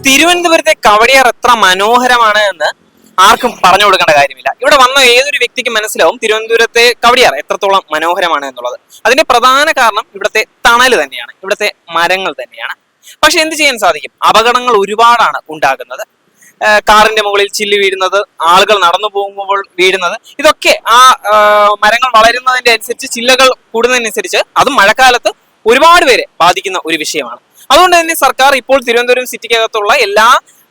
തിരുവനന്തപുരത്തെ കവടിയാർ എത്ര മനോഹരമാണ് എന്ന് ആർക്കും പറഞ്ഞു കൊടുക്കേണ്ട കാര്യമില്ല. ഇവിടെ വന്ന ഏതൊരു വ്യക്തിക്ക് മനസ്സിലാവും തിരുവനന്തപുരത്തെ കവടിയാർ എത്രത്തോളം മനോഹരമാണ് എന്നുള്ളത്. അതിന്റെ പ്രധാന കാരണം ഇവിടുത്തെ തണല് തന്നെയാണ്, ഇവിടുത്തെ മരങ്ങൾ തന്നെയാണ്. പക്ഷെ എന്ത് ചെയ്യാൻ സാധിക്കും? അപകടങ്ങൾ ഒരുപാടാണ് ഉണ്ടാകുന്നത്. കാറിന്റെ മുകളിൽ ചില്ല് വീഴുന്നത്, ആളുകൾ നടന്നു പോകുമ്പോൾ വീഴുന്നത്, ഇതൊക്കെ ആ മരങ്ങൾ വളരുന്നതിന്റെ അനുസരിച്ച്, ചില്ലകൾ കൂടുന്നതിനനുസരിച്ച് അതും മഴക്കാലത്ത് ഒരുപാട് പേരെ ബാധിക്കുന്ന ഒരു വിഷയമാണ്. അതുകൊണ്ട് തന്നെ സർക്കാർ ഇപ്പോൾ തിരുവനന്തപുരം സിറ്റിക്കകത്തുള്ള എല്ലാ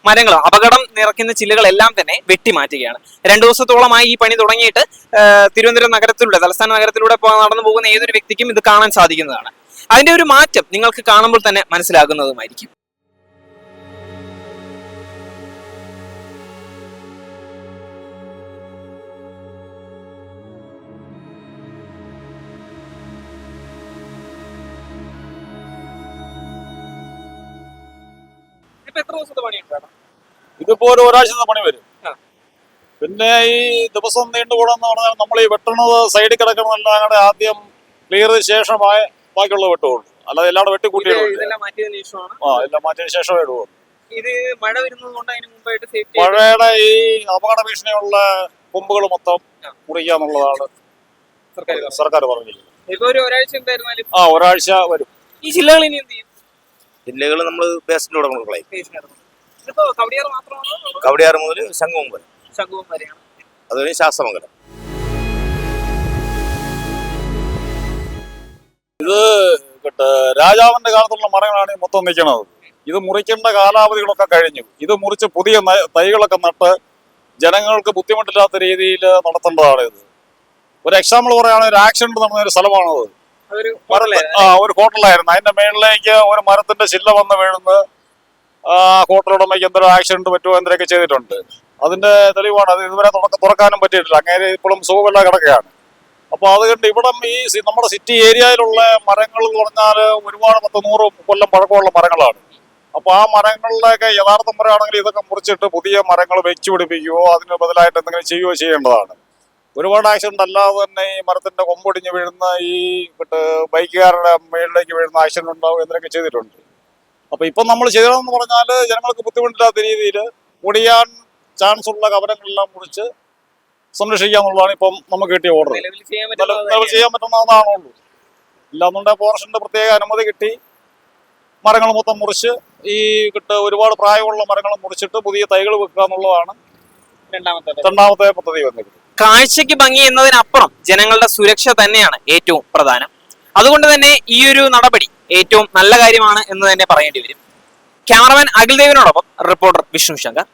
മരങ്ങളും, അപകടം നിറയ്ക്കുന്ന ചില്ലുകളെല്ലാം തന്നെ വെട്ടിമാറ്റുകയാണ്. 2 ദിവസത്തോളമായി ഈ പണി തുടങ്ങിയിട്ട് തിരുവനന്തപുരം നഗരത്തിലൂടെ, തലസ്ഥാന നഗരത്തിലൂടെ നടന്നു പോകുന്ന ഏതൊരു വ്യക്തിക്കും ഇത് കാണാൻ സാധിക്കുന്നതാണ്. അതിന്റെ ഒരു മാറ്റം നിങ്ങൾക്ക് കാണുമ്പോൾ തന്നെ മനസ്സിലാകുന്നതുമായിരിക്കും. ഇതിപ്പോ ഒരാഴ്ചത്തെ പണി വരും. പിന്നെ ഈ ദിവസം നീണ്ടുകൂടാന്ന് പറഞ്ഞാൽ നമ്മൾ ഈ വെട്ടണത് സൈഡിൽ കിടക്കുന്നതെല്ലാം കൂടെ ആദ്യം ക്ലിയർ ചെയ്ത ശേഷമായ ബാക്കിയുള്ള വെട്ടുള്ളൂ. അല്ലാതെ എല്ലാവരും വെട്ടിക്കൂട്ടിയിടും. എല്ലാം മാറ്റിയതിനു ശേഷമേ ഇടുള്ളൂ. ഇത് മഴ വരുന്നതുകൊണ്ട് അതിന് മുമ്പായിട്ട് മഴയുടെ ഈ അപകട ഭീഷണിയുള്ള കൊമ്പുകൾ മൊത്തം മുറിക്കാന്നുള്ളതാണ് സർക്കാർ പറഞ്ഞിരിക്കുന്നത്. ഒരാഴ്ച വരും. ഈ ജില്ലകൾ ഇനി എന്ത് ചെയ്യും? ജില്ലകൾ നമ്മൾ ബേസ്റ്റിലൂടെ കളയും. കവടിയാർ മുതൽ ശംഖുമുഖം വരെയാണ്. അതുകഴിഞ്ഞ് ശാസ്ത്രമംഗലം. ഇത് രാജാവിന്റെ കാലത്തുള്ള മരങ്ങളാണ് മൊത്തം നിൽക്കുന്നത്. ഇത് മുറിക്കേണ്ട കാലാവധികളൊക്കെ കഴിഞ്ഞു. ഇത് മുറിച്ച് പുതിയ തൈകളൊക്കെ നട്ട് ജനങ്ങൾക്ക് ബുദ്ധിമുട്ടില്ലാത്ത രീതിയിൽ നടത്തേണ്ടതാണ്. ഇത് ഒരു എക്സാമ്പിൾ പറയുകയാണെങ്കിൽ ഒരു ആക്സിഡന്റ് നടന്ന ഒരു സ്ഥലമാണത്. ഒരു ഹോട്ടലായിരുന്നു. അതിന്റെ മേളിലേക്ക് ഒരു മരത്തിന്റെ ചില്ല വന്ന് വീഴുന്നത് ഹോട്ടലുടമയ്ക്ക് എന്തൊരു ആക്സിഡന്റ് പറ്റുമോ എന്തൊക്കെ ചെയ്തിട്ടുണ്ട്. അതിന്റെ തെളിവാണ്. അത് ഇതുവരെ തുറക്കാനും പറ്റിയിട്ടില്ല. അങ്ങനെ ഇപ്പോഴും സുഖമില്ല കിടക്കുകയാണ്. അപ്പൊ അതുകൊണ്ട് ഇവിടെ ഈ നമ്മുടെ സിറ്റി ഏരിയയിലുള്ള മരങ്ങൾ എന്ന് പറഞ്ഞാൽ ഒരുപാട് 100 കൊല്ലം പഴക്കമുള്ള മരങ്ങളാണ്. അപ്പൊ ആ മരങ്ങളിലൊക്കെ യഥാർത്ഥം പറയുകയാണെങ്കിൽ ഇതൊക്കെ മുറിച്ചിട്ട് പുതിയ മരങ്ങൾ വെച്ചു പിടിപ്പിക്കുകയോ അതിന് ബദലായിട്ട് എന്തെങ്കിലും ചെയ്യുകയോ ചെയ്യേണ്ടതാണ്. ഒരുപാട് ആക്സിഡന്റ് അല്ലാതെ തന്നെ ഈ മരത്തിന്റെ കൊമ്പൊടിഞ്ഞ് വീഴുന്ന, ഈ ബൈക്കുകാരുടെ മേളിലേക്ക് വീഴുന്ന ആക്സിഡന്റ് ഉണ്ടാവും എന്നൊക്കെ ചെയ്തിട്ടുണ്ട്. അപ്പൊ ഇപ്പം നമ്മൾ ചെയ്തതെന്ന് പറഞ്ഞാൽ ജനങ്ങൾക്ക് ബുദ്ധിമുട്ടില്ലാത്ത രീതിയിൽ മുടിയാൻ ചാൻസ് ഉള്ള കവരങ്ങളെല്ലാം മുറിച്ച് സംരക്ഷിക്കാന്നുള്ളതാണ് ഇപ്പം നമുക്ക് കിട്ടിയ ഓർഡർ. ചെയ്യാൻ പറ്റുന്നതാണുള്ളൂ. ഇല്ലാന്നുണ്ടെ ഫോറസ്റ്റിന്റെ പ്രത്യേക അനുമതി കിട്ടി മരങ്ങൾ മൊത്തം മുറിച്ച് ഈ ഒരുപാട് പ്രായമുള്ള മരങ്ങൾ മുറിച്ചിട്ട് പുതിയ തൈകൾ വെക്കുക എന്നുള്ളതാണ് രണ്ടാമത്തെ പദ്ധതി വന്നത്. കാഴ്ചയ്ക്ക് ഭംഗി എന്നതിനപ്പുറം ജനങ്ങളുടെ സുരക്ഷ തന്നെയാണ് ഏറ്റവും പ്രധാനം. അതുകൊണ്ട് തന്നെ ഈ ഒരു നടപടി ഏറ്റവും നല്ല കാര്യമാണ് എന്ന് തന്നെ പറയേണ്ടി വരും. ക്യാമറമാൻ അഖിൽ ദേവിനോടൊപ്പം റിപ്പോർട്ടർ വിഷ്ണു ശങ്കർ.